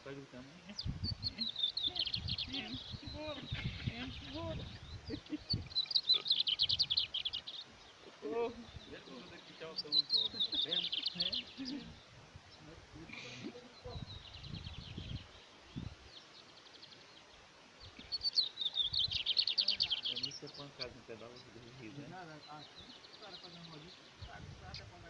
tá gritando. Bora, bora. Socorro. Já que eu vou daqui, tchau, pelo colo. Eu não ser pancado no pedal de rir, né? Nada, assim, o cara fazendo rodinha, sabe, até pagar.